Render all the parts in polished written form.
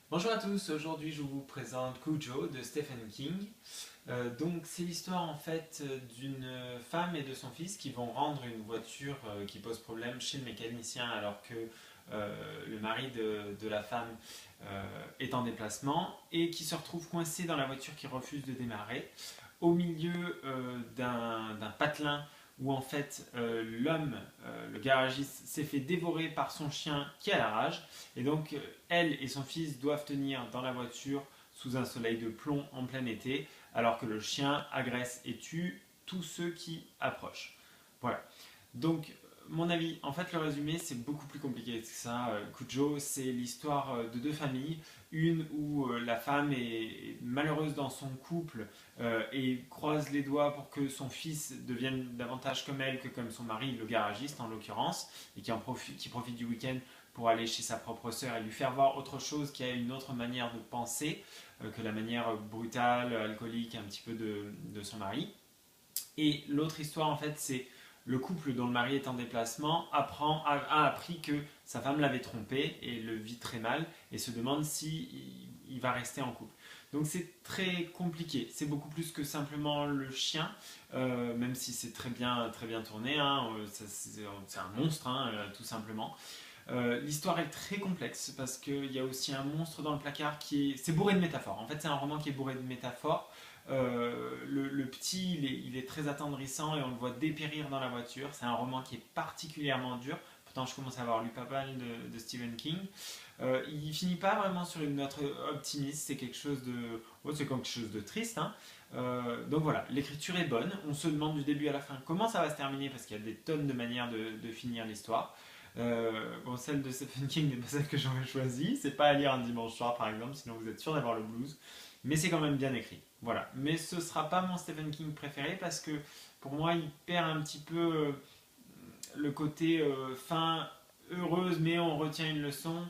Bonjour à tous, aujourd'hui je vous présente Cujo de Stephen King. Donc c'est l'histoire en fait d'une femme et de son fils qui vont rendre une voiture qui pose problème chez le mécanicien alors que le mari de la femme est en déplacement et qui se retrouve coincé dans la voiture qui refuse de démarrer au milieu d'un patelin où en fait l'homme, le garagiste, s'est fait dévorer par son chien qui a la rage. Et donc elle et son fils doivent tenir dans la voiture sous un soleil de plomb en plein été, alors que le chien agresse et tue tous ceux qui approchent. Voilà. Donc, mon avis, en fait, le résumé, c'est beaucoup plus compliqué que ça. Cujo, c'est l'histoire de deux familles. Une où la femme est malheureuse dans son couple et croise les doigts pour que son fils devienne davantage comme elle que comme son mari, le garagiste en l'occurrence, et qui profite du week-end pour aller chez sa propre sœur et lui faire voir autre chose qui a une autre manière de penser que la manière brutale, alcoolique un petit peu de son mari. Et l'autre histoire, en fait, c'est le couple dont le mari est en déplacement a appris que sa femme l'avait trompé et le vit très mal et se demande si il va rester en couple. Donc c'est très compliqué, c'est beaucoup plus que simplement le chien, même si c'est très bien tourné, hein, c'est un monstre hein, tout simplement. L'histoire est très complexe parce qu'il y a aussi un monstre dans le placard qui est... C'est bourré de métaphores. En fait, c'est un roman qui est bourré de métaphores. Le petit, il est très attendrissant et on le voit dépérir dans la voiture. C'est un roman qui est particulièrement dur. Pourtant, je commence à avoir lu pas mal de Stephen King. Il finit pas vraiment sur une note optimiste. C'est quelque chose de, oh, c'est quelque chose de triste, hein. Donc voilà, l'écriture est bonne. On se demande du début à la fin comment ça va se terminer parce qu'il y a des tonnes de manières de finir l'histoire. Bon, celle de Stephen King n'est pas celle que j'aurais choisie. C'est pas à lire un dimanche soir par exemple, sinon vous êtes sûr d'avoir le blues. Mais c'est quand même bien écrit. Voilà. Mais ce sera pas mon Stephen King préféré parce que pour moi il perd un petit peu le côté fin heureuse, mais on retient une leçon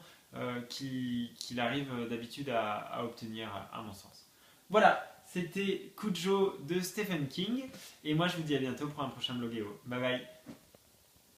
qu'il arrive d'habitude à obtenir à mon sens. Voilà, c'était Cujo de Stephen King. Et moi je vous dis à bientôt pour un prochain bloguéo. Bye bye.